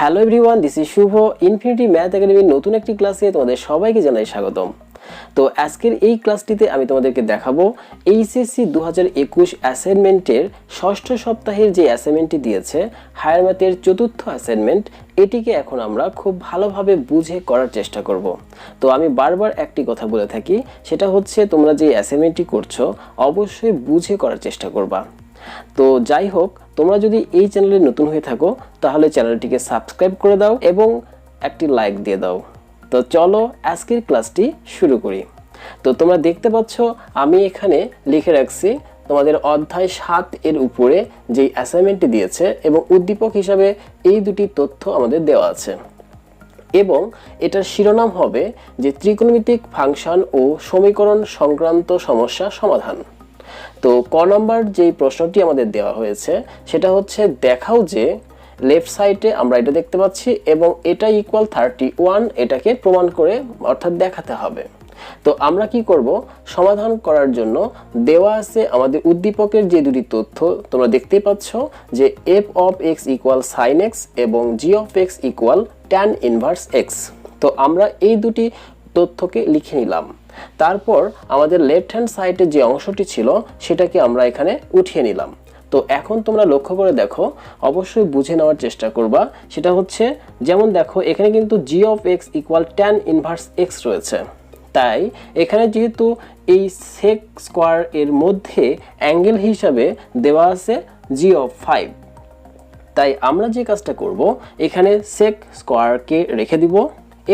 Hello everyone, this is Shubho. Infinity math একাডেমির নতুন একটি ক্লাসে তোমাদের সবাইকে জানাই স্বাগতম। তো আজকের এই ক্লাসটিতে আমি তোমাদেরকে দেখাবো এইচএসসি 2021 অ্যাসাইনমেন্টের ষষ্ঠ সপ্তাহের যে অ্যাসাইনমেন্টটি দিয়েছে হায়ার ম্যাথের চতুর্থ অ্যাসাইনমেন্ট, এটিকে এখন আমরা খুব ভালোভাবে বুঝে করার চেষ্টা করব। তো আমি বারবার একটি কথা বলে থাকি, সেটা হচ্ছে তোমরা যে অ্যাসাইনমেন্টটি করছো অবশ্যই বুঝে করার চেষ্টা করবা। তো যাই হোক, তোমরা যদি এই চ্যানেলে নতুন হয়ে থাকো তাহলে চ্যানেলটিকে সাবস্ক্রাইব করে দাও এবং একটি লাইক দিয়ে দাও। তো চলো আজকের ক্লাসটি শুরু করি। তো তোমরা দেখতে পাচ্ছ আমি এখানে লিখে রাখছি তোমাদের অধ্যায় 7 এর উপরে যেই অ্যাসাইনমেন্টটি দিয়েছে এবং উদ্দীপক হিসাবে এই দুটি তথ্য আমাদের দেওয়া আছে এবং এটার শিরোনাম হবে যে ত্রিকোণমিতিক ফাংশন ও সমীকরণ সংক্রান্ত সমস্যা সমাধান। তো ক নম্বর যেই প্রশ্নটি আমাদের দেওয়া হয়েছে সেটা হচ্ছে দেখাও যে লেফট সাইডে আমরা এটা দেখতে পাচ্ছি এবং এটা ইকুয়াল 31, এটাকে প্রমাণ করে অর্থাৎ দেখাতে হবে। তো আমরা কি করব, সমাধান করার জন্য দেওয়া আছে আমাদের উদ্দীপকের যে দুটি তথ্য তোমরা দেখতেই পাচ্ছ যে f of x equal sin x এবং g of x equal tan inverse x। তো আমরা এই দুটি তথ্যকে লিখে নিলাম। তারপর আমাদের লেফট হ্যান্ড সাইডে যে অংশটি ছিল সেটাকে আমরা এখানে উঠিয়ে নিলাম। তো এখন তোমরা লক্ষ্য করে দেখো, অবশ্যই বুঝে নেওয়ার চেষ্টা করবা। সেটা হচ্ছে যেমন দেখো এখানে কিন্তু g of x equal tan inverse x রয়েছে, তাই এখানে যেহেতু এই sec স্কয়ার এর মধ্যে অ্যাঙ্গেল হিসাবে দেওয়া আছে g of 5, তাই আমরা যে কাজটা করব এখানে sec স্কয়ারকে রেখে দিব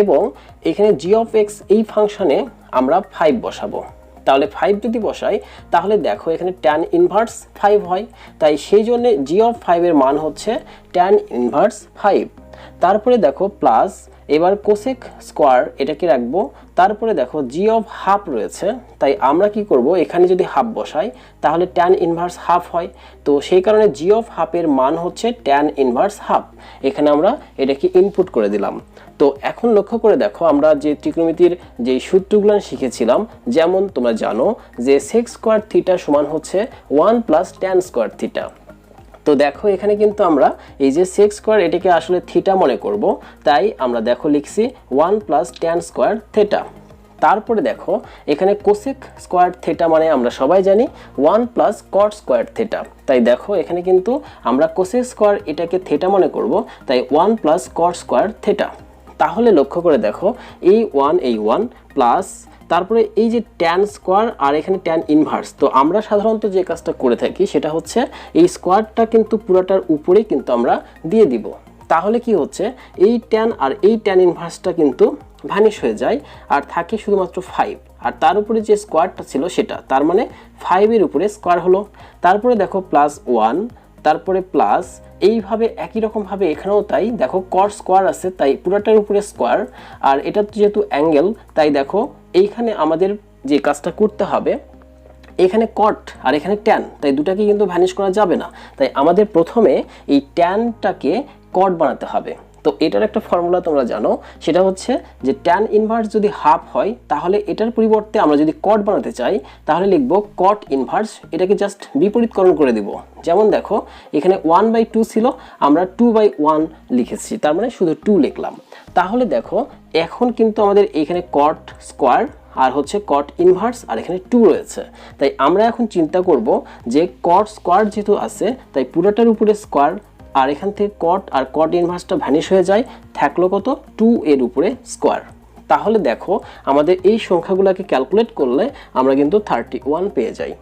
এবং এখানে g of x এই ফাংশনে আমরা 5 বসাবো। তাহলে 5 যদি বসাই তাহলে দেখো এখানে tan ইনভার্স 5 হয়, তাই সেই জন্য g of 5 এর মান হচ্ছে tan ইনভার্স 5। তারপরে দেখো প্লাস, এবার কোসেক স্কয়ার এটাকে রাখবো। তারপরে দেখো g of হাফ রয়েছে, তাই আমরা কি করব এখানে যদি হাফ বসাই তাহলে tan ইনভার্স হাফ হয়। তো সেই কারণে g of হাফের মান হচ্ছে tan ইনভার্স হাফ। এখানে আমরা এটাকে ইনপুট করে দিলাম। তো এখন লক্ষ্য করে দেখো আমরা যে ত্রিকোণমিতির যে সূত্রগুলো শিখেছিলাম, যেমন তোমরা জানো যে sec স্কয়ার থিটা সমান হচ্ছে 1 প্লাস tan স্কয়ার থিটা। তো দেখো এখানে কিন্তু আমরা এই যে sec স্কয়ার এটাকে আসলে থিটা মনে করব, তাই আমরা দেখো লিখছি 1 প্লাস tan স্কয়ার থিটা। তারপরে দেখো এখানে কোসেক স্কয়ার থিটা মানে আমরা সবাই জানি 1 প্লাস cot স্কয়ার থিটা, তাই দেখো এখানে কিন্তু আমরা কোসেক স্কয়ার এটাকে থিটা মনে করব, তাই 1 প্লাস cot স্কয়ার থিটা। তাহলে লক্ষ্য করে দেখো এই 1 প্লাস তারপরে এই যে tan স্কয়ার আর এখানে tan ইনভার্স। তো আমরা সাধারণত যে কাজটা করে থাকি সেটা হচ্ছে এই স্কয়ারটা কিন্তু পুরোটার উপরেই কিন্তু আমরা দিয়ে দিব। তাহলে কি হচ্ছে এই tan আর এই tan ইনভার্সটা কিন্তু ভ্যানিশ হয়ে যায় আর থাকে শুধুমাত্র 5, আর তার উপরে যে স্কয়ারটা ছিল সেটা, তার মানে 5 এর উপরে স্কয়ার হলো। তারপরে দেখো প্লাস 1, তারপরে প্লাস এইভাবে একই রকম ভাবে এখানেও তাই দেখো cot স্কয়ার আছে, তাই পুরোটার উপরে স্কয়ার, আর এটা যেহেতু অ্যাঙ্গেল তাই দেখো এইখানে আমাদের যে কাজটা করতে হবে এখানে cot আর এখানে tan, তাই দুটাকে কিন্তু ভ্যানিশ করা যাবে না, তাই আমাদের প্রথমে এই tanটাকে cot বানাতে হবে। তো এটার একটা ফর্মুলা তোমরা জানো, সেটা হচ্ছে যে tan ইনভার্স যদি হাফ হয় তাহলে এটার পরিবর্তে আমরা যদি cot বানাতে চাই তাহলে লিখব cot ইনভার্স, এটাকে জাস্ট বিপরীতকরণ করে দিব। যেমন দেখো এখানে 1/2 ছিল, আমরা 2/1 লিখেছি, তার মানে শুধু 2 লিখলাম। তাহলে দেখো এখন কিন্তু আমাদের এখানে cot স্কয়ার আর হচ্ছে cot ইনভার্স আর এখানে 2 রয়েছে, তাই আমরা এখন চিন্তা করব যে cot স্কয়ার যেহেতু আছে তাই পুরোটার উপরে স্কয়ার, আর এখান থেকে cot আর cot ইনভার্সটা ভ্যানিশ হয়ে যায়, থাকলো কত 2 এর উপরে স্কয়ার। তাহলে দেখো আমাদের এই সংখ্যাগুলোকে ক্যালকুলেট করলে আমরা কিন্তু 31 পেয়ে যাই,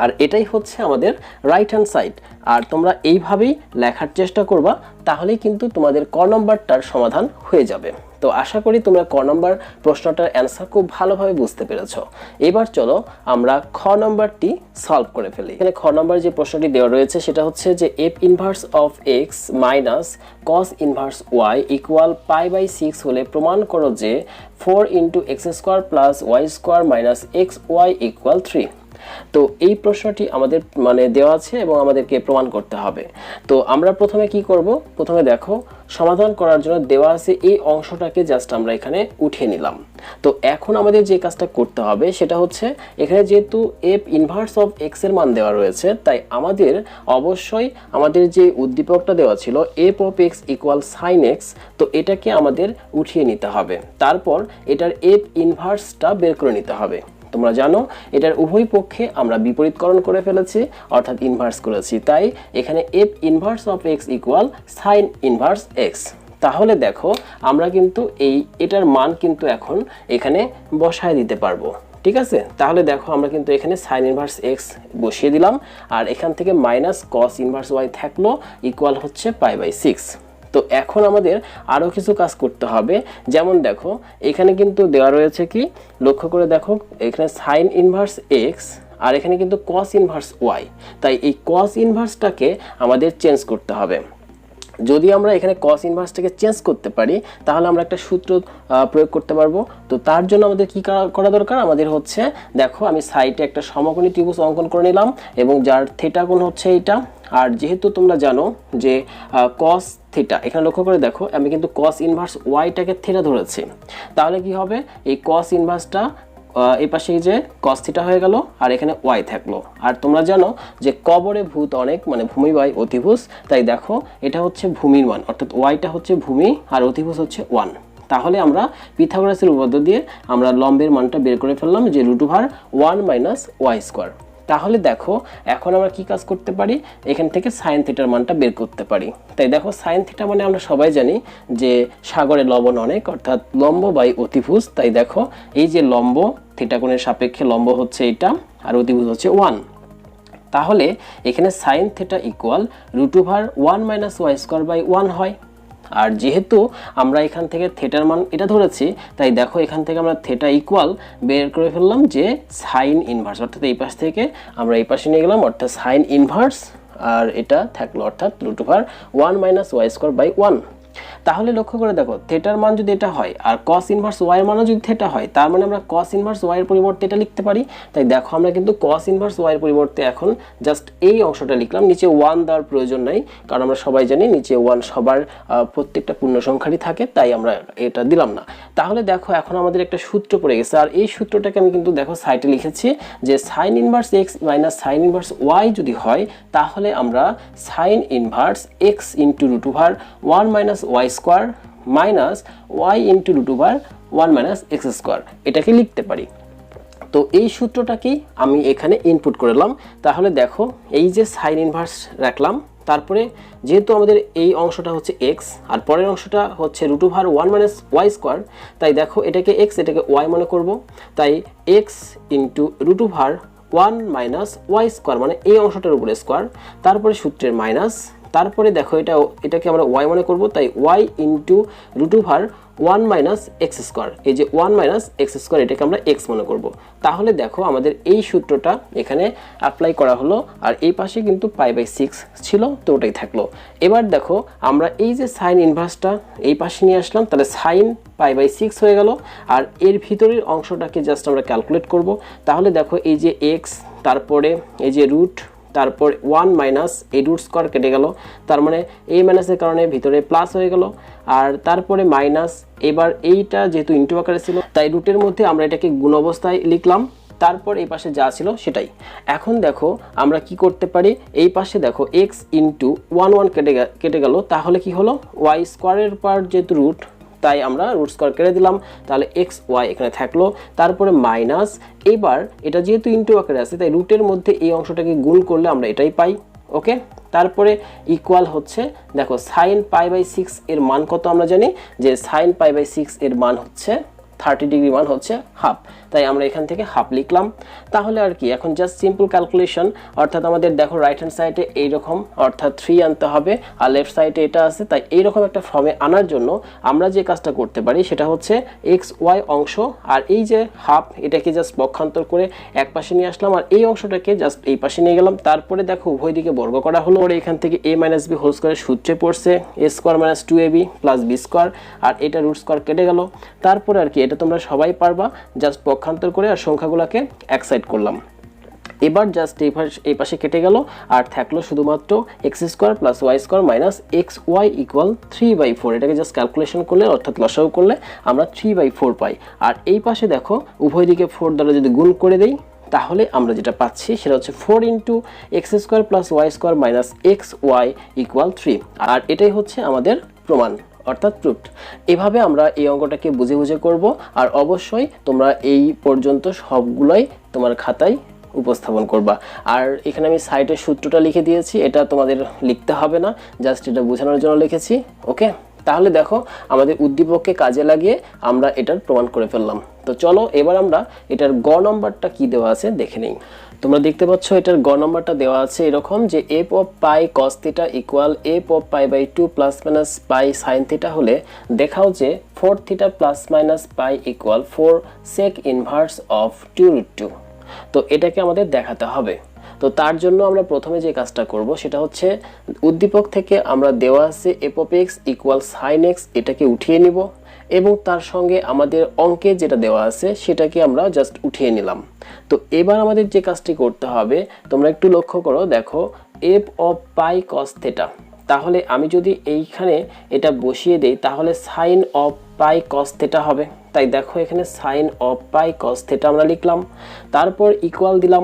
আর এটাই হচ্ছে আমাদের রাইট হ্যান্ড সাইড। আর তোমরা এইভাবেই লেখার চেষ্টা করবা, তাহলেই কিন্তু তোমাদের ক নম্বরটার সমাধান হয়ে যাবে। তো আশা করি তোমরা ক নম্বর প্রশ্নটার অ্যান্সার খুব ভালোভাবে বুঝতে পেরেছো। এবার চলো আমরা খ নম্বরটি সলভ করে ফেলি। এখানে খ নম্বর যে প্রশ্নটি দেওয়া রয়েছে সেটা হচ্ছে যে f inverse of x minus cos inverse y equal π/6 হলে প্রমাণ করো যে 4 × x square plus y square minus xy equal 3। তো এই প্রশ্নটি আমাদের দেওয়া আছে এবং আমাদেরকে প্রমাণ করতে হবে। তো আমরা প্রথমে কি করব, প্রথমে দেখো সমাধান করার জন্য দেওয়া আছে এই অংশটাকে জাস্ট আমরা এখানে উঠিয়ে নিলাম। তো এখন আমাদের যে কাজটা করতে হবে সেটা হচ্ছে এখানে যেহেতু এফ ইনভার্স অফ এক্স এর মান দেওয়া রয়েছে, তাই আমাদের অবশ্যই আমাদের যে উদ্দীপকটা দেওয়া ছিল F of X equal sine X, তো এটাকে আমাদের উঠিয়ে নিতে হবে। তারপর এটার এফ ইনভার্সটা বের করে নিতে হবে। তোমরা জানো এটার উভয় পক্ষে আমরা বিপরীতকরণ করে ফেলেছি, অর্থাৎ ইনভার্স করেছি, তাই এখানে F inverse of X equal sign inverse x. তাহলে দেখো আমরা কিন্তু এটার মান কিন্তু এখন এখানে বসায় দিতে পারবো। ঠিক আছে, তাহলে দেখো আমরা কিন্তু এখানে সাইন ইনভার্স এক্স বসিয়ে দিলাম, আর এখান থেকে মাইনাস কস ইনভার্স ওয়াই থাকলো ইকুয়াল হচ্ছে π/6। তো এখন আমাদের আরও কিছু কাজ করতে হবে। যেমন দেখো এখানে কিন্তু দেওয়া রয়েছে কি, লক্ষ্য করে দেখো এখানে সাইন ইনভার্স এক্স আর এখানে কিন্তু কস ইনভার্স ওয়াই, তাই এই কস ইনভার্সটাকে আমাদের চেঞ্জ করতে হবে। যদি আমরা এখানে কস ইনভার্সটাকে চেঞ্জ করতে পারি তাহলে আমরা একটা সূত্র প্রয়োগ করতে পারবো। তো তার জন্য আমাদের কি করা দরকার, আমাদের হচ্ছে দেখো আমি সাইডে একটা সমকোণী ত্রিভুজ অঙ্কন করে নিলাম এবং যার থিটা কোণ হচ্ছে এইটা। আর যেহেতু তোমরা জানো যে কস থিটা, এখানে লক্ষ্য করে দেখো আমি কিন্তু কস ইনভার্স ওয়াইটাকে থিটা ধরেছি, তাহলে কি হবে এই কস ইনভার্সটা এই পাশে যে cos থিটা হয়ে গেল আর এখানে y থাকলো। আর তোমরা জানো যে কবরে ভূত অনেক, মানে ভূমি বাই অতিভুজ, তাই দেখো এটা হচ্ছে ভূমির মান, অর্থাৎ yটা হচ্ছে ভূমি আর অতিভুজ হচ্ছে 1। তাহলে আমরা পিথাগোরাসের উপপাদ্য দিয়ে আমরা লম্বের মানটা বের করে ফেললাম যে √1 - y²। তাহলে দেখো এখন আমরা কি কাজ করতে পারি, এখান থেকে সাইন থিটার মানটা বের করতে পারি। তাই দেখো সাইন থিটা মানে আমরা সবাই জানি যে সাগরে লবণ অনেক, অর্থাৎ লম্ব বাই অতিভুজ। তাই দেখো এই যে লম্ব থিটা কোণের সাপেক্ষে লম্ব হচ্ছে এটা আর অতিভুজ হচ্ছে 1, তাহলে এখানে সাইন থিটা ইকুয়াল √1 - y²/1 হয়। আর যেহেতু আমরা এখান থেকে থিটার মান এটা ধরেছি, তাই দেখো এখান থেকে আমরা থিটা ইকুয়াল বের করে ফেললাম যে সাইন ইনভার্স, অর্থাৎ এই পাশ থেকে আমরা এই পাশে নিয়ে গেলাম, অর্থাৎ সাইন ইনভার্স আর এটা থাকলো অর্থাৎ √1 - y²/1। তাহলে লক্ষ্য করে দেখো থিটার মান যদি এটা হয় আর cos ইনভার্স y এর মানও যদি থিটা হয়, তার মানে আমরা cos ইনভার্স y এর পরিবর্তে এটা লিখতে পারি। তাই দেখো আমরা কিন্তু cos ইনভার্স y এর পরিবর্তে এখন জাস্ট এই অংশটা লিখলাম, নিচে 1 দেওয়ার প্রয়োজন নাই, কারণ আমরা সবাই জানি নিচে 1 সবার প্রত্যেকটা পূর্ণ সংখ্যারই থাকে, তাই আমরা এটা দিলাম না। তাহলে দেখো এখন আমাদের একটা সূত্র পড়ে গেছে, আর এই সূত্রটাকে আমি কিন্তু দেখো সাইডে লিখেছি যে sin inverse x - sin inverse y যদি হয়, তাহলে আমরা sin inverse x * √1 - y² minus y * √1 - x², এটাকে লিখতে পারি। তো এই সূত্রটাকেই আমি এখানে ইনপুট করলাম। তাহলে দেখো এই যে সাইন ইনভার্স রাখলাম, তারপরে যেহেতু আমাদের এই অংশটা হচ্ছে x আর পরের অংশটা হচ্ছে √1 - y², তাই দেখো এটাকে x এটাকে y মনে করব, তাই x * √1 - y² মানে এই অংশটার উপরে স্কোয়ার, তারপরে সূত্রের মাইনাস, তারপরে দেখো এটাকে আমরা y মনে করব, তাই y * √1 - x², এই যে 1 - x² এটাকে আমরা x মনে করব। তাহলে দেখো আমাদের এই সূত্রটা এখানে অ্যাপ্লাই করা হলো, আর এই পাশে কিন্তু π/6 ছিল, তো ওটাই থাকলো। এবার দেখো আমরা এই যে সাইন ইনভার্সটা এই পাশে নিয়ে আসলাম, তাহলে সাইন π/6 হয়ে গেল, আর এর ভিতরের অংশটাকে জাস্ট আমরা ক্যালকুলেট করব। তাহলে দেখো এই যে x, তারপরে এই যে রুট, তারপর 1 মাইনাস এই √² কেটে গেল, তার মানে এই মাইনাসের কারণে ভিতরে প্লাস হয়ে গেল, আর তারপরে মাইনাস, এবার এইটা যেহেতু ইনটু আকারে ছিল তাই রুটের মধ্যে আমরা এটাকে গুণ অবস্থায় লিখলাম, তারপর এই পাশে যা ছিল সেটাই। এখন দেখো আমরা কি করতে পারি, এই পাশে দেখো x * 1 কেটে গেল, তাহলে কি হলো y² এর পর যেহেতু রুট, তাই আমরা √² কেটে দিলাম, তাহলে xy এখানে থাকলো, তারপরে মাইনাস, এবার এটা যেহেতু ইনটু আকারে আছে তাই রুটের মধ্যে এই অংশটাকে গুণ করলে আমরা এটাই পাই। ওকে, তারপরে ইকুয়াল হচ্ছে দেখো sin π/6 এর মান কত আমরা জানি যে sin π/6 এর মান হচ্ছে 30 ডিগ্রি, মান হচ্ছে হাফ, তাই আমরা এখান থেকে হাফ লিখলাম। তাহলে আর কি এখন জাস্ট সিম্পল ক্যালকুলেশন, অর্থাৎ আমাদের দেখো রাইট হ্যান্ড সাইডে এইরকম অর্থাৎ 3 আনতে হবে আর লেফট সাইডে এটা আছে, তাই এইরকম একটা ফর্মে আনার জন্য আমরা যে কাজটা করতে পারি সেটা হচ্ছে xy অংশ আর এই যে হাফ এটাকে জাস্ট পক্ষান্তর করে এক পাশে নিয়ে আসলাম আর এই অংশটাকে জাস্ট এই পাশে নিয়ে গেলাম, তারপরে দেখো উভয় দিকে বর্গ করা হলো, এখান থেকে a - b হোল স্কয়ারের সূত্রে পড়ছে a² - 2ab + b² আর এটা √² কেটে গেল। তারপরে আর কি এটা তোমরা সবাই পারবা, জাস্ট পক্ষান্তর করে আর সংখ্যাগুলোকে এক সাইড করলাম। এবার জাস্ট এই পাশে কেটে গেল, আর থাকলো শুধুমাত্র X square plus Y square minus X Y equal 3/4। এটাকে জাস্ট ক্যালকুলেশন করলে অর্থাৎ লসাগু করলে আমরা 3/4 পাই। আর এই পাশে দেখো উভয় দিকে 4 দ্বারা যদি গুণ করে দেই তাহলে আমরা যেটা পাচ্ছি সেটা হচ্ছে 4 into X square plus Y square minus X Y equal 3। আর এটাই হচ্ছে আমাদের প্রমাণ অর্থাৎ প্রুফড। এভাবে আমরা এই অঙ্কটাকে বুঝে বুঝে করব। আর অবশ্যই তোমরা এই পর্যন্ত সবগুলাই তোমার খাতায় উপস্থাপন করবা। আর এখানে আমি সাইডের সূত্রটা লিখে দিয়েছি, এটা তোমাদের লিখতে হবে না, জাস্ট এটা বোঝানোর জন্য লিখেছি। ওকে, তাহলে দেখো আমাদের উদ্দীপককে কাজে লাগিয়ে আমরা এটার প্রমাণ করে ফেললাম। তো চলো এবার আমরা এটার গ নম্বরটা কি দেওয়া আছে দেখে নিই। তোমরা দেখতে পাচ্ছ এটার গ নম্বরটা দেওয়া আছে এরকম যে F of pi cos theta equal F of pi by 2 plus minus pi sine theta হলে দেখাও যে 4 theta plus minus pi equal 4 sec inverse of 2√2। তো এটাকে আমাদের দেখাতে হবে। তো তার জন্য আমরা প্রথমে যে কাজটা করব সেটা হচ্ছে উদ্দীপক থেকে আমরা দেওয়া আছে F of X equal sine X, এটাকে উঠিয়ে নিব এবং তার সঙ্গে আমাদের অঙ্কে যেটা দেওয়া আছে সেটাকে আমরা জাস্ট উঠিয়ে নিলাম। তো এবার আমাদের যে কাজটি করতে হবে তোমরা একটু লক্ষ্য করো, দেখো F of pi cos theta, তাহলে আমি যদি এইখানে এটা বসিয়ে দেই তাহলে sine of pi cos theta হবে। তাই দেখো এখানে sine of pi cos theta আমরা লিখলাম, তারপর ইকুয়াল দিলাম।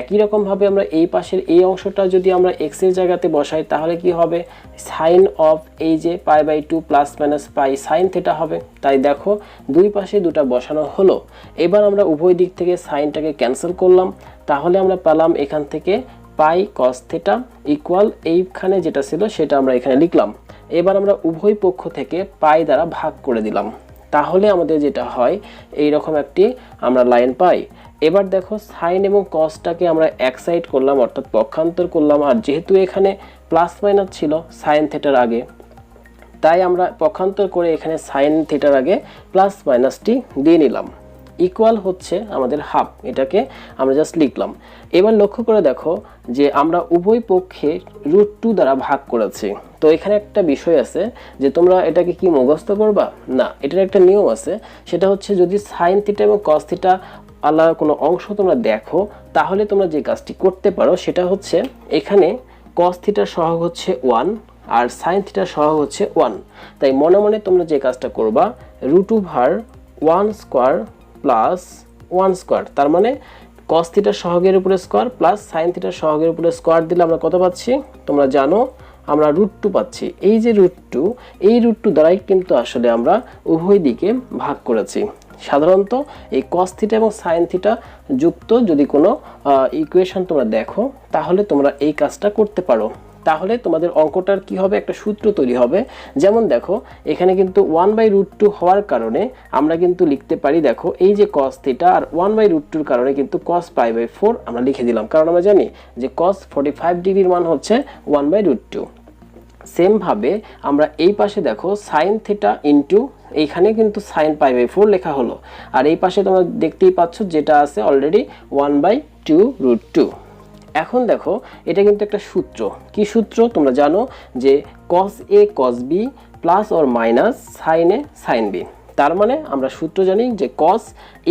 একই রকমভাবে আমরা এই পাশের এই অংশটা যদি আমরা এক্স এর জায়গাতে বসাই তাহলে কি হবে, সাইন অফ এই যে pi by 2 plus minus pi sine theta হবে। তাই দেখো দুই পাশে দুটা বসানো হলো। এবার আমরা উভয় দিক থেকে সাইনটাকে ক্যান্সেল করলাম, তাহলে আমরা পেলাম এখান থেকে পাই কস থিটা ইকুয়াল এইখানে যেটা ছিল সেটা আমরা এখানে লিখলাম। এবার আমরা উভয় পক্ষ থেকে পাই দ্বারা ভাগ করে দিলাম, তাহলে আমাদের যেটা হয় এই রকম একটি আমরা লাইন পাই। এবার দেখো সাইন এবং কসটাকে আমরা এক সাইড করলাম অর্থাৎ পক্ষান্তর করলাম, আর যেহেতু এখানে প্লাস মাইনাস ছিল সাইন থিটার আগে তাই আমরা পক্ষান্তর করে এখানে সাইন থিটার আগে প্লাস মাইনাসটি দিয়ে নিলাম। ইকুয়াল হচ্ছে আমাদের হাফ, এটাকে আমরা জাস্ট লিখলাম। এবার লক্ষ্য করে দেখো যে আমরা উভয় পক্ষে √2 দ্বারা ভাগ করেছি। তো এখানে একটা বিষয় আছে যে তোমরা এটাকে কি মুখস্থ করবা না, এটার একটা নিয়ম আছে, সেটা হচ্ছে যদি সাইন থিটা এবং কস থিটা আলাদা কোনো অংশ তোমরা দেখো তাহলে তোমরা যে কাজটি করতে পারো সেটা হচ্ছে এখানে কস থিটার সহগ হচ্ছে 1 আর সাইন থিটার সহগ হচ্ছে 1। তাই মনে মনে তোমরা যে কাজটা করবা √1 স্কোয়ার প্লাস 1 স্কোয়ার, তার মানে কস থিটার সহগের উপরে স্কোয়ার প্লাস সাইন থিটার সহগের উপরে স্কোয়ার দিলে আমরা কত পাচ্ছি তোমরা জানো, আমরা √2 পাচ্ছি। এই যে √2, এই √2 দ্বারাই কিন্তু আসলে আমরা উভয় দিকে ভাগ করেছি। সাধারণত এই কস থিটা এবং সাইন থিটা যুক্ত যদি কোনো ইকুয়েশন তোমরা দেখো তাহলে তোমরা এই কাজটা করতে পারো। তাহলে তোমাদের অঙ্কটার কি হবে, একটা সূত্র তৈরি হবে। যেমন দেখো এখানে কিন্তু 1/√2 হওয়ার কারণে আমরা কিন্তু লিখতে পারি, দেখো এই যে cos থিটা আর 1/√2 কারণে কিন্তু cos π/4 আমরা লিখে দিলাম, কারণ আমরা জানি যে cos 45 ডিগ্রির মান হচ্ছে 1/√2। সেম ভাবে আমরা এই পাশে দেখো sin থিটা ইনটু এইখানে কিন্তু sin π/4 লেখা হলো, আর এই পাশে তোমরা দেখতেই পাচ্ছ যেটা আছে অলরেডি 1/2√2। এখন দেখো এটা কিন্তু একটা সূত্র, কি সূত্র তোমরা জানো যে cos a cos b plus or minus sin a sin b। তার মানে আমরা সূত্র জানি যে cos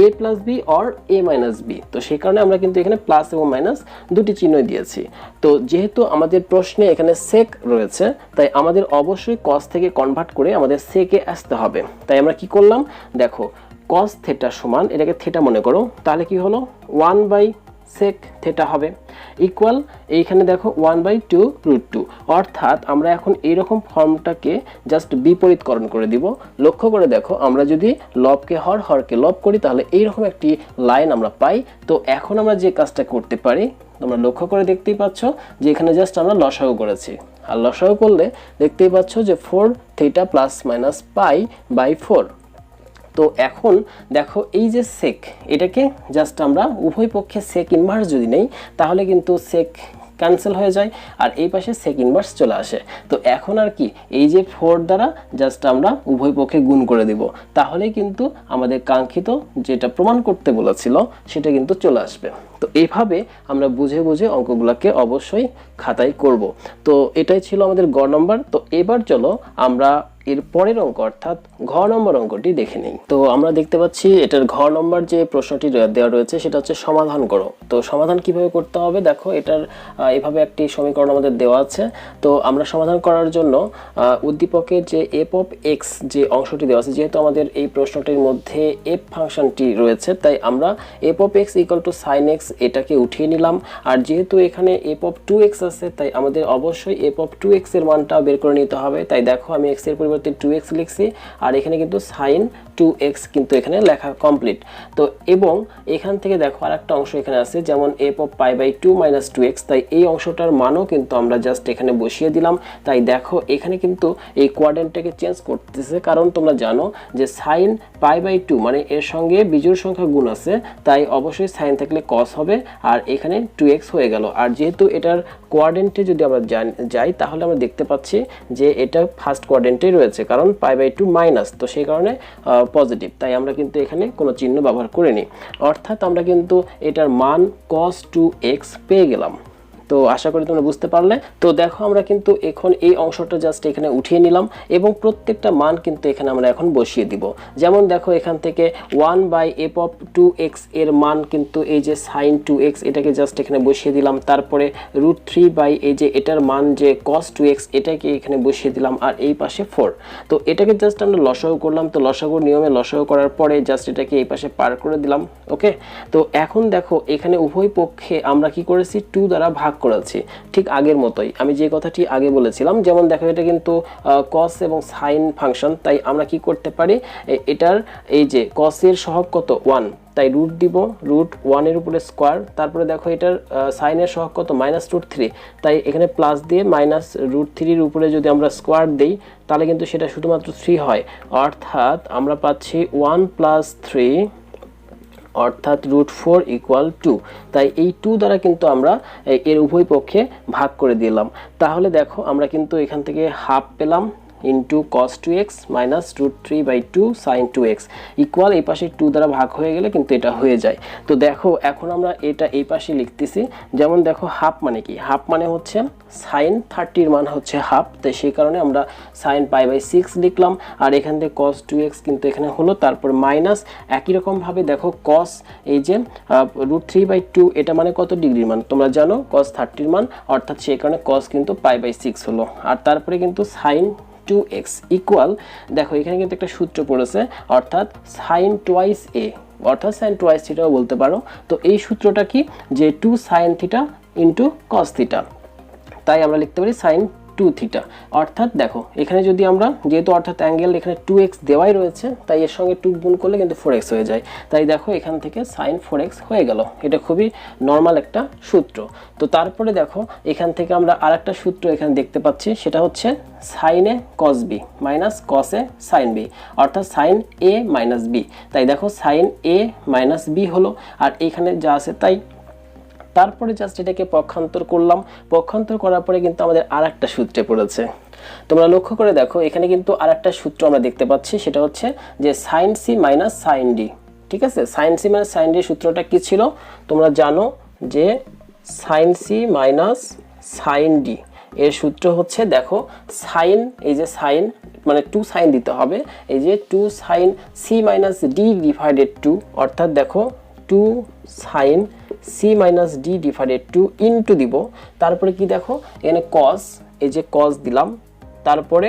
a plus b or a minus b। তো সেই কারণে আমরা কিন্তু এখানে প্লাস এবং মাইনাস দুটি চিহ্ন দিয়েছি। তো যেহেতু আমাদের প্রশ্নে এখানে sec রয়েছে তাই আমাদের অবশ্যই cos থেকে কনভার্ট করে আমাদের sec এ আসতে হবে। তাই আমরা কি করলাম, দেখো cos থিটা সমান, এটাকে থিটা মনে করো, তাহলে কি হলো 1/sec থিটা হবে ইকুয়াল এইখানে দেখো 1/2√2। অর্থাৎ আমরা এখন এইরকম ফর্মটাকে জাস্ট বিপরীতকরণ করে দিব। লক্ষ্য করে দেখো আমরা যদি লবকে হর, হরকে লব করি তাহলে এইরকম একটি লাইন আমরা পাই। তো এখন আমরা যে কাজটা করতে পারি তোমরা লক্ষ্য করে দেখতেই পাচ্ছ যে এখানে জাস্ট আমরা লসাগু করেছি, আর লসাগু করলে দেখতেই পাচ্ছ যে 4 থিটা প্লাস মাইনাস π/4। তো এখন দেখো এই যে sec, এটাকে জাস্ট আমরা উভয় পক্ষে sec ইনভার্স যদি নেই তাহলে কিন্তু sec ক্যান্সেল হয়ে যায় আর এই পাশে sec ইনভার্স চলে আসে। তো এখন আর কি এই যে 4 দ্বারা জাস্ট আমরা উভয় পক্ষে গুণ করে দিব, তাহলে কিন্তু আমাদের কাঙ্ক্ষিত যেটা প্রমাণ করতে বলেছিল সেটা কিন্তু চলে আসবে। তো এইভাবে আমরা বুঝে বুঝে অঙ্কগুলোকে অবশ্যই খাতায় করব। তো এটাই ছিল আমাদের গ নম্বর। তো এবার চলো আমরা এর পরের অঙ্ক অর্থাৎ ঘ নম্বর অঙ্কটি দেখে নেই। তো আমরা দেখতে পাচ্ছি এটার ঘ নম্বর যে প্রশ্নটি দেওয়া রয়েছে সেটা হচ্ছে সমাধান করো। তো সমাধান কিভাবে করতে হবে, দেখো এটার এভাবে একটি সমীকরণ আমাদের দেওয়া আছে। তো আমরা সমাধান করার জন্য উদ্দীপকের যে এফ অফ এক্স যে অংশটি দেওয়া আছে, যেহেতু আমাদের এই প্রশ্নটির মধ্যে এফ ফাংশনটি রয়েছে, তাই আমরা F of X equal to sine X এটাকে উঠিয়ে নিলাম। আর যেহেতু এখানে এফ অফ টু এক্স আছে, তাই আমাদের অবশ্যই এফ অফ টু এক্স এর মানটা বের করে নিতে হবে। তাই দেখো আমি এক্স এর পরিবর্তে 2x লিখছি, আর এখানে কিন্তু sin 2x কিন্তু এখানে লেখা কমপ্লিট। তো এবং এখান থেকে দেখো আরেকটা অংশ এখানে আছে, যেমন f of pi by 2 minus 2x, তাই এই অংশটার মানও কিন্তু আমরা জাস্ট এখানে বসিয়ে দিলাম। তাই দেখো এখানে কিন্তু এই কোয়াড্রেন্টটাকে চেঞ্জ করতেছে, কারণ তোমরা জানো যে sin pi by 2 মানে এর সঙ্গে বিজোড় সংখ্যা গুণ আছে, তাই অবশ্যই sin থাকলে cos হবে, আর এখানে 2x হয়ে গেল। আর যেহেতু এটার কোয়াড্রেন্টে যদি আমরা যাই তাহলে আমরা দেখতে পাচ্ছি যে এটা ফার্স্ট কোয়াড্রেন্টেই রয়েছে, কারণ পাই বাই 2 মাইনাস, তো সেই কারণে পজিটিভ, তাই আমরা কিন্তু এখানে কোনো চিহ্ন ব্যবহার করিনি। অর্থাৎ আমরা কিন্তু এটার মান cos 2x পেয়ে গেলাম। তো আশা করি তোমরা বুঝতে পারলে। তো দেখো আমরা কিন্তু এখন এই অংশটা জাস্ট এখানে উঠিয়ে নিলাম এবং প্রত্যেকটা মান কিন্তু এখানে আমরা এখন বসিয়ে দিব। যেমন দেখো এখান থেকে 1/f of 2x এর মান কিন্তু এই যে sin 2x এটাকে জাস্ট এখানে বসিয়ে দিলাম। তারপরে √3 এই যে এটার মান যে cos 2x এটাকে এখানে বসিয়ে দিলাম, আর এই পাশে 4। তো এটাকে জাস্ট আমরা লসাগু করলাম। তো লসাগুর নিয়মে লসাগু করার পরে জাস্ট এটাকে এই পাশে পার করে দিলাম। ওকে, তো এখন দেখো এখানে উভয় পক্ষে আমরা কি করেছি, 2 দ্বারা ভাগ করেছি, ঠিক আগের মতোই আমি যে কথাটি আগে বলেছিলাম। যেমন দেখো এটা কিন্তু cos এবং sin ফাংশন, তাই আমরা কি করতে পারি, এটার এই যে cos এর সহগ কত 1, তাই রুট দিব, √1 এর উপরে স্কয়ার। তারপরে দেখো এটার sin এর সহগ কত -√3, তাই এখানে প্লাস দিয়ে -√3 এর উপরে যদি আমরা স্কয়ার দেই তাহলে কিন্তু সেটা শুধুমাত্র 3 হয়। অর্থাৎ আমরা পাচ্ছি 1 + 3 অর্থাৎ √4 = 2। তাই এই 2 দ্বারা কিন্তু আমরা এর উভয় পক্ষে ভাগ করে দিলাম। তাহলে দেখো আমরা কিন্তু এখান থেকে হাফ পেলাম into cos 2x minus √3/2 sin 2x equal এই পাশে 2 দ্বারা ভাগ হয়ে গেলে কিন্তু এটা হয়ে যায়। তো দেখো এখন আমরা এটা এই পাশে লিখতেছি। যেমন দেখো হাফ মানে কি, হাফ মানে হচ্ছে sin 30 এর মান হচ্ছে হাফ, তাই সেই কারণে আমরা sin π/6 লিখলাম। আর এখান থেকে cos 2x কিন্তু এখানে হলো, তারপর মাইনাস একই রকম ভাবে দেখো cos এই যে √3/2 এটা মানে কত ডিগ্রির মান তোমরা জানো, cos 30 এর মান, অর্থাৎ সেই কারণে cos কিন্তু π/6 হলো। আর তারপরে কিন্তু sin 2x ইকুয়াল দেখো এখানে কিন্তু একটা সূত্র পড়েছে, অর্থাৎ sin twice a, অর্থাৎ sin twice থিটাও বলতে পারো। তো এই সূত্রটা কি, যে 2 sin theta into cos theta, তাই আমরা লিখতে পারি sin 2 থিটা। অর্থাৎ দেখো এখানে যদি আমরা যেহেতু অর্থাৎ অ্যাঙ্গেল এখানে 2x দেওয়াই রয়েছে, তাই এর সঙ্গে 2 গুণ করলে কিন্তু 4x হয়ে যায়। তাই দেখো এখান থেকে sin 4x হয়ে গেল। এটা খুবই নর্মাল একটা সূত্র। তো তারপরে দেখো এখান থেকে আমরা আরেকটা সূত্র এখানে দেখতে পাচ্ছি, সেটা হচ্ছে sin a cos b minus cos a sin b, অর্থাৎ sin a মাইনাস b। তাই দেখো sin a মাইনাস b হলো, আর এখানে যা আছে তাই। তারপরে জাস্ট এটাকে পক্ষান্তর করলাম। পক্ষান্তর করার পরে কিন্তু আমাদের আরেকটা সূত্রে পড়েছে। তোমরা লক্ষ্য করে দেখো এখানে কিন্তু আরেকটা সূত্র আমরা দেখতে পাচ্ছি, সেটা হচ্ছে যে sin c minus sin d। ঠিক আছে, sin c minus sin d সূত্রটা কি ছিল তোমরা জানো, যে sin c minus sin d এর সূত্র হচ্ছে দেখো sin এই যে sin মানে 2 sin দিতে হবে, এই যে 2 sin c minus d divided 2, অর্থাৎ দেখো 2 sin c minus d divided 2 into দিব। তারপরে কি দেখো এখানে cos, এই যে cos দিলাম, তারপরে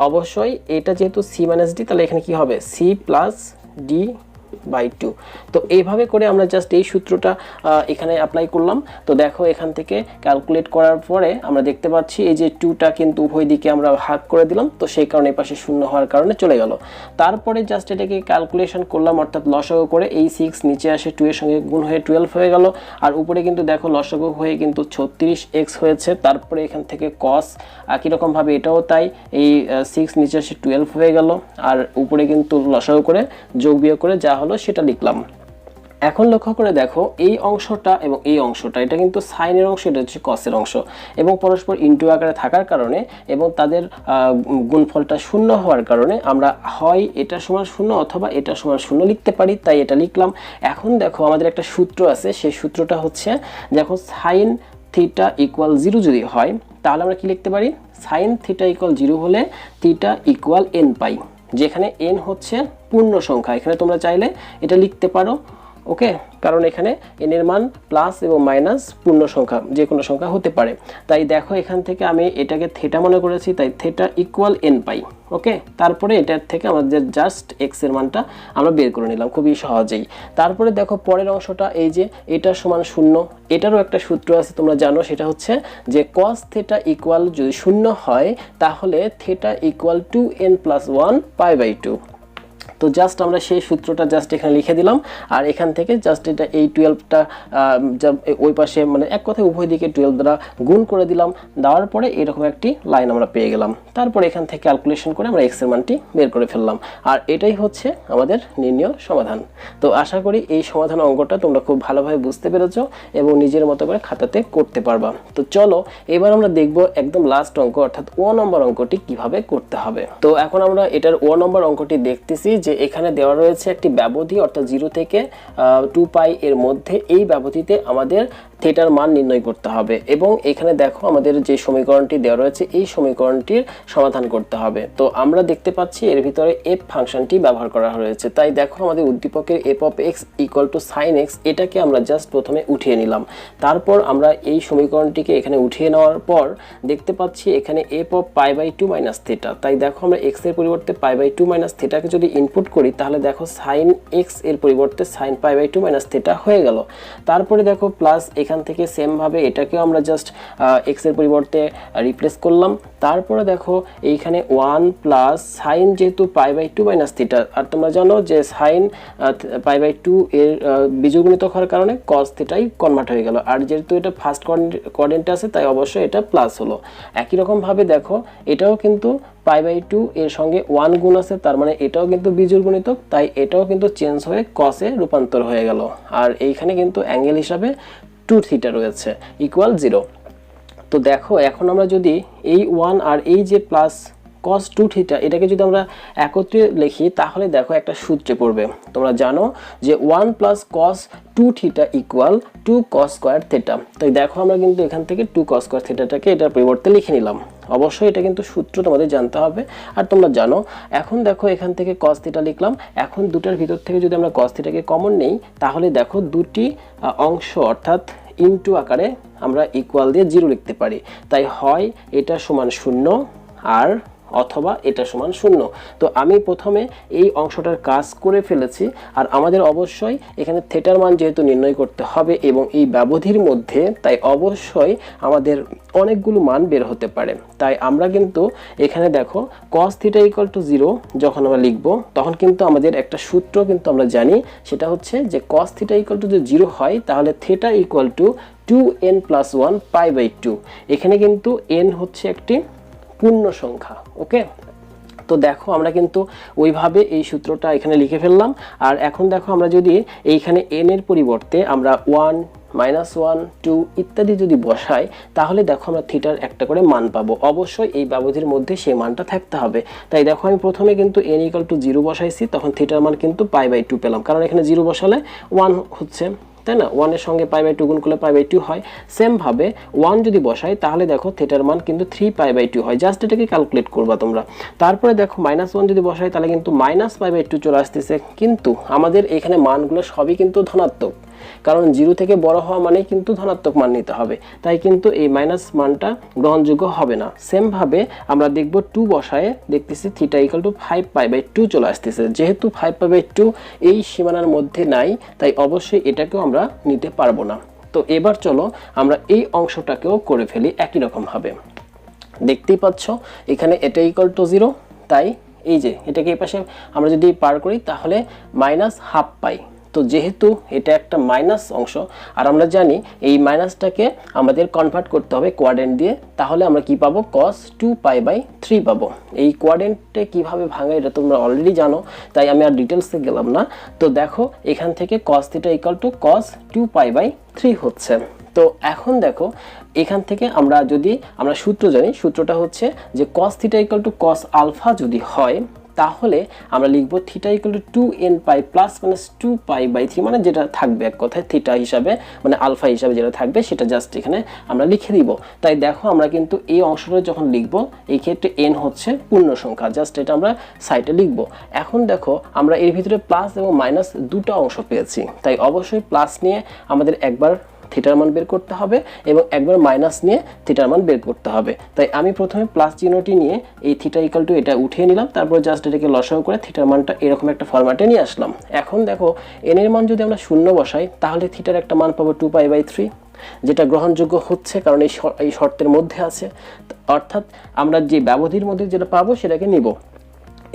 অবশ্যই এটা যেহেতু c মাইনাস d, তাহলে এখানে কি হবে c প্লাস d বাই 2। তো এইভাবে করে আমরা জাস্ট এই সূত্রটা এখানে অ্যাপ্লাই করলাম। তো দেখো এখান থেকে ক্যালকুলেট করার পরে আমরা দেখতে পাচ্ছি এই যে 2টা কিন্তু উভয় দিকে আমরা ভাগ করে দিলাম, তো সেই কারণে এই পাশে শূন্য হওয়ার কারণে চলে গেল। তারপরে জাস্ট এটাকে ক্যালকুলেশন করলাম, অর্থাৎ লসাগু করে এই 6 নিচে আসে 2 এর সঙ্গে গুণ হয়ে 12 হয়ে গেল, আর উপরে কিন্তু দেখো লসাগু হয়ে কিন্তু 36x হয়েছে। তারপরে এখান থেকে cos একই রকম ভাবে এটাও তাই, এই 6 নিচে আসে 12 হয়ে গেল, আর উপরে কিন্তু লসাগু করে যোগ বিয়োগ করে যা হলো সেটা লিখলাম। এখন লক্ষ্য করে দেখো এই অংশটা এবং এই অংশটা এটা কিন্তু সাইনের অংশ, এটা হচ্ছে কসের অংশ, এবং পরস্পর ইনটু আকারে থাকার কারণে এবং তাদের গুণফলটা শূন্য হওয়ার কারণে আমরা হয় এটা সমান শূন্য অথবা এটা সমান শূন্য লিখতে পারি, তাই এটা লিখলাম। এখন দেখো আমাদের একটা সূত্র আছে, সেই সূত্রটা হচ্ছে যখন সাইন থিটা ইকুয়াল 0 যদি হয় তাহলে আমরা কি লিখতে পারি, সাইন থিটা ইকুয়াল 0 হলে থিটা ইকুয়াল n পাই, যেখানে n হচ্ছে পূর্ণ সংখ্যা। এখানে তোমরা চাইলে এটা লিখতে পারো, ওকে, কারণ এখানে n এর মান প্লাস এবং মাইনাস পূর্ণ সংখ্যা যে কোনো সংখ্যা হতে পারে। তাই দেখো এখান থেকে আমি এটাকে থিটা মনে করেছি, তাই থিটা ইকুয়াল n পাই, ওকে। তারপরে এটার থেকে আমাদের জাস্ট x এর মানটা আমরা বের করে নিলাম খুবই সহজেই। তারপরে দেখো পরের অংশটা, এই যে এটা সমান 0, এটারও একটা সূত্র আছে তোমরা জানো, সেটা হচ্ছে যে cos থিটা ইকুয়াল যদি 0 হয় তাহলে থিটা ইকুয়াল 2n + 1 π/2। তো জাস্ট আমরা সেই সূত্রটা জাস্ট এখানে লিখে দিলাম, আর এখান থেকে জাস্ট এটা এই 12টা ওই পাশে মানে এক কথায় উভয় দিকে 12 দ্বারা গুণ করে দিলাম, দেওয়ার পরে এরকম একটি লাইন আমরা পেয়ে গেলাম। তারপর এখান থেকে ক্যালকুলেশন করে আমরা x এর মানটি বের করে ফেললাম, আর এটাই হচ্ছে আমাদের নির্ণয় সমাধান। তো আশা করি এই সমাধান অঙ্কটা তোমরা খুব ভালোভাবে বুঝতে পেরেছো এবং নিজের মতো করে খাতাতে করতে পারবা। তো চলো এবার আমরা দেখব একদম লাস্ট অঙ্ক অর্থাৎ ও নম্বর অঙ্কটি কিভাবে করতে হবে। তো এখন আমরা এটার ও নম্বর অঙ্কটি দেখতেছি যে এখানে দেওয়া রয়েছে একটি ব্যবধি অর্থাৎ 0 থেকে 2π এর মধ্যে, এই ব্যবধিতে আমাদের থিটার মান নির্ণয় করতে হবে এবং এখানে দেখো আমাদের যে সমীকরণটি দেওয়া রয়েছে এই সমীকরণটির সমাধান করতে হবে। তো আমরা দেখতে পাচ্ছি এর ভিতরে f ফাংশনটি ব্যবহার করা হয়েছে, তাই দেখো আমাদের উদ্দীপকের f of x = sin x, এটাকে আমরা জাস্ট প্রথমে উঠিয়ে নিলাম। তারপর আমরা এই সমীকরণটিকে এখানে উঠিয়ে নেওয়ার পর দেখতে পাচ্ছি এখানে f of π/2 - থিটা, তাই দেখো আমরা x এর পরিবর্তে π/2 - থিটাকে যদি ইনপুট করি তাহলে দেখো sin x এর পরিবর্তে sin π/2 - থিটা হয়ে গেল। তারপরে দেখো প্লাস এখান থেকে সেম ভাবে এটাকেও আমরা জাস্ট x এর পরিবর্তে রিপ্লেস করলাম। তারপরে দেখো এইখানে 1 প্লাস sin যেহেতু π/2 - থিটা, আর তোমরা জানো যে sin π/2 এর বীজগণিতক হওয়ার কারণে cos থিটাই কনভার্ট হয়ে গেল, আর যেহেতু এটা ফার্স্ট কোঅর্ডিনেটে আছে তাই অবশ্যই এটা প্লাস হলো। একই রকম ভাবে দেখো এটাও কিন্তু π/2 এর সঙ্গে 1 গুণ আছে, তার মানে এটাও কিন্তু বিজোড় গুণিতক, তাই এটাও কিন্তু চেঞ্জ হয়ে cos এ রূপান্তর হয়ে গেল। আর এইখানে কিন্তু অ্যাঙ্গেল হিসাবে 2 থিটা রয়েছে ইকুয়াল 0। তো দেখো এখন আমরা যদি এই 1 আর এই যে প্লাস cos 2 থিটা এটাকে যদি আমরা একত্রে লিখি তাহলে দেখো একটা সূত্রে পড়বে। তোমরা জানো যে 1 + cos 2 theta = 2 cos square theta. তাই দেখো আমরা কিন্তু এখান থেকে 2 cos স্কয়ার থিটাটাকে এটার পরিবর্তে লিখে নিলাম। অবশ্যই এটা কিন্তু সূত্র তোমাদের জানতে হবে আর তোমরা জানো। এখন দেখো এখান থেকে cos থিটা লিখলাম, এখন দুটার ভিতর থেকে যদি আমরা cos থিটাকে কমন নেই তাহলে দেখো দুটি অংশ অর্থাৎ ইনটু আকারে আমরা ইকুয়াল দিয়ে 0 লিখতে পারি, তাই হয় এটা সমান 0 আর অথবা এটা সমান 0। তো আমি প্রথমে এই অংশটার কাজ করে ফেলেছি, আর আমাদের অবশ্যই এখানে থিটার মান যেহেতু নির্ণয় করতে হবে এবং এই ব্যবধির মধ্যে, তাই অবশ্যই আমাদের অনেকগুলো মান বের হতে পারে। তাই আমরা কিন্তু এখানে দেখো cos থিটা = 0 যখন আমরা লিখব তখন কিন্তু আমাদের একটা সূত্র কিন্তু আমরা জানি, সেটা হচ্ছে যে cos থিটা = 0 হয় তাহলে থিটা = 2n + 1 π/2। এখানে কিন্তু n হচ্ছে একটি পূর্ণ সংখ্যা, ওকে। তো দেখো আমরা কিন্তু ওইভাবে এই সূত্রটা এখানে লিখে ফেললাম। আর এখন দেখো আমরা যদি এইখানে n এর পরিবর্তে আমরা 1 -1 2 ইত্যাদি যদি বসাই তাহলে দেখো আমরা থিটার একটা করে মান পাবো। অবশ্যই এই ব্যবধির মধ্যে সেই মানটা থাকতে হবে। তাই দেখো আমি প্রথমে কিন্তু n = 0 বসাইছি, তখন থিটার মান কিন্তু π/2 পেলাম, কারণ এখানে 0 বসালে 1 হচ্ছে, তাই না? 1 এর সঙ্গে π/2 গুণ করলে π/2 হয়। সেম ভাবে 1 যদি বসাই তাহলে দেখো থিটার মান কিন্তু 3π/2 হয়। জাস্ট এটাকে ক্যালকুলেট করবা তোমরা। তারপরে দেখো -1 যদি বসাই তাহলে কিন্তু -π/2 চলে আসতেছে, কিন্তু আমাদের এখানে মানগুলো সবই কিন্তু ধনাত্মক, কারণ 0 থেকে বড় হওয়া মানেই কিন্তু ধনাত্মক মান নিতে হবে, তাই কিন্তু এই মাইনাস মানটা গ্রহণযোগ্য হবে না। সেম ভাবে আমরা দেখব 2 বসায় দেখতেছি থিটা = 5π/2 চলে আসতেছে, যেহেতু 5π/2 এই সীমানার মধ্যে নাই তাই অবশ্যই এটাকেও আমরা নিতে পারবো না। তো এবার চলো আমরা এই অংশটাকেও করে ফেলি একই রকম ভাবে। দেখতেই পাচ্ছ এখানে এটা = 0, তাই এই যে এটাকে এই পাশে আমরা যদি পার করি তাহলে -1/2 পাই। তো তো যেহেতু এটা একটা মাইনাস অংশ আর আমরা জানি এই মাইনাসটাকে আমাদের কনভার্ট করতে হবে কোয়াড্রেন্ট দিয়ে, তাহলে আমরা কি পাবো cos 2π/3 পাবো। এই কোয়াড্রেন্টে কিভাবে ভাঙা এটা তোমরা অলরেডি জানো, তাই আমি আর ডিটেলসে গেলাম না। তো দেখো এখান থেকে cos θ = cos 2π/3 হচ্ছে। তো এখন দেখো এখান থেকে আমরা সূত্র জানি, সূত্রটা হচ্ছে যে cos θ = cos আলফা যদি হয় তাহলে আমরা লিখব θ = 2nπ ± 2π/3, মানে যেটা থাকবে এক কথায় থিটা হিসাবে মানে আলফা হিসাবে যেটা থাকবে সেটা জাস্ট এখানে আমরা লিখে দিব। তাই দেখো আমরা কিন্তু এই অংশটা যখন লিখব এই ক্ষেত্রে n হচ্ছে পূর্ণ সংখ্যা, জাস্ট এটা আমরা সাইডে লিখব। এখন দেখো আমরা এর ভিতরে প্লাস এবং মাইনাস দুটো অংশ পেয়েছি, তাই অবশ্যই প্লাস নিয়ে আমাদের একবার থিটার মান বের করতে হবে এবং একবার মাইনাস নিয়ে থিটার মান বের করতে হবে। তাই আমি প্রথমে প্লাস চিহ্নটি নিয়ে এই থিটা = এটা উঠিয়ে নিলাম, তারপর জাস্ট এটাকে লসাগু করে থিটার মানটা এরকম একটা ফরম্যাটে নিয়ে আসলাম। এখন দেখো n এর মান যদি আমরা শূন্য বসাই তাহলে থিটার একটা মান পাবো 2π/3, যেটা গ্রহণযোগ্য হচ্ছে কারণ এই শর্তের মধ্যে আছে, অর্থাৎ আমরা যে ব্যবধির মধ্যে যেটা পাবো সেটাকে নিব।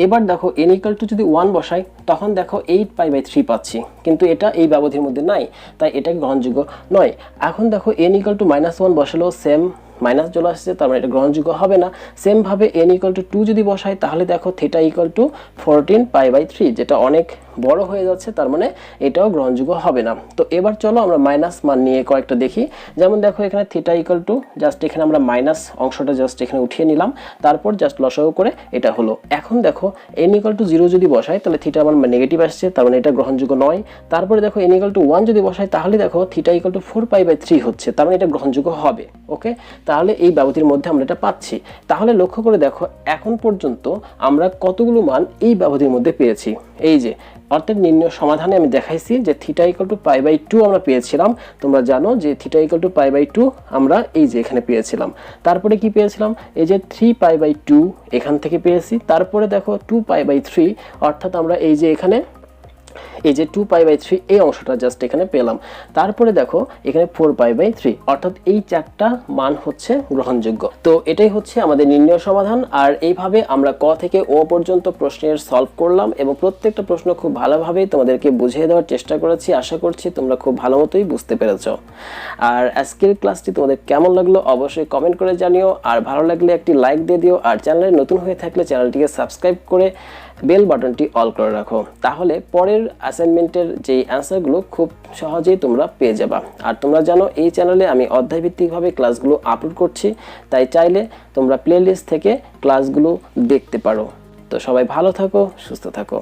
এবার দেখো n = যদি 1 বসাই তখন দেখো 8π/3 পাচ্ছি, কিন্তু এটা এই ব্যবধির মধ্যে নাই, তাই এটা গ্রহণযোগ্য নয়। এখন দেখো n = -1 বসালেও সেম মাইনাস চলে আসছে, তার মানে এটা গ্রহণযোগ্য হবে না। সেম ভাবে n = 2 যদি বসাই তাহলে দেখো θ = 14π/3, যেটা অনেক বড় হয়ে যাচ্ছে, তার মানে এটাও গ্রহণযোগ্য হবে না। তো এবার চলো আমরা মাইনাস মান নিয়ে কয়েকটা দেখি। যেমন দেখো এখানে θ = জাস্ট এখানে আমরা মাইনাস অংশটা জাস্ট এখানে উঠিয়ে নিলাম, তারপর জাস্ট লসাগু করে এটা হলো। এখন দেখো n = 0 যদি বসাই তাহলে থিটা মান নেগেটিভ আসছে, তার মানে এটা গ্রহণযোগ্য নয়। তারপরে দেখো n = 1 যদি বসাই তাহলে দেখো θ = 4π/3 হচ্ছে, তার মানে এটা গ্রহণযোগ্য হবে। ওকে, তাহলে এই ব্যবধির মধ্যে আমরা এটা পাচ্ছি। তাহলে লক্ষ্য করে দেখো এখন পর্যন্ত আমরা কতগুলো মান এই ব্যবধির মধ্যে পেয়েছি। এই যে অর্থাৎ নির্ণয় সমাধানে আমি দেখাইছি যে θ = π/2 আমরা পেয়েছিলাম। তোমরা জানো যে θ = π/2 আমরা এই যে এখানে পেয়েছিলাম। তারপরে কি পেয়েছিলাম, এই যে 3π/2 এখান থেকে পেয়েছি। তারপরে দেখো 2π/3, অর্থাৎ আমরা এই যে এখানে এই যে 2π/3 এই অংশটা জাস্ট এখানে পেলাম। তারপরে দেখো এখানে 4π/3, অর্থাৎ এই চারটা মান হচ্ছে গ্রহণযোগ্য। তো এটাই হচ্ছে আমাদের নির্ণয় সমাধান। আর এইভাবে আমরা ক থেকে ও পর্যন্ত প্রশ্নের সলভ করলাম এবং প্রত্যেকটা প্রশ্ন খুব ভালোভাবে তোমাদেরকে বুঝিয়ে দেওয়ার চেষ্টা করেছি। আশা করছি তোমরা খুব ভালো মতোই বুঝতে পেরেছো। আর আজকের ক্লাসটি তোমাদের কেমন লাগলো অবশ্যই কমেন্ট করে জানিও, আর ভালো লাগলে একটি লাইক দিয়ে দিও, আর চ্যানেলে নতুন হয়ে থাকলে চ্যানেলটিকে সাবস্ক্রাইব করে বেল বাটনটি অল করে রাখো, তাহলে পরের অ্যাসাইনমেন্টের যে অ্যান্সারগুলো খুব সহজেই তোমরা পেয়ে যাবা। আর তোমরা জানো এই চ্যানেলে আমি অধ্যায়ভিত্তিকভাবে ক্লাসগুলো আপলোড করছি, তাই চাইলে তোমরা প্লেলিস্ট থেকে ক্লাসগুলো দেখতে পারো। তো সবাই ভালো থাকো, সুস্থ থাকো।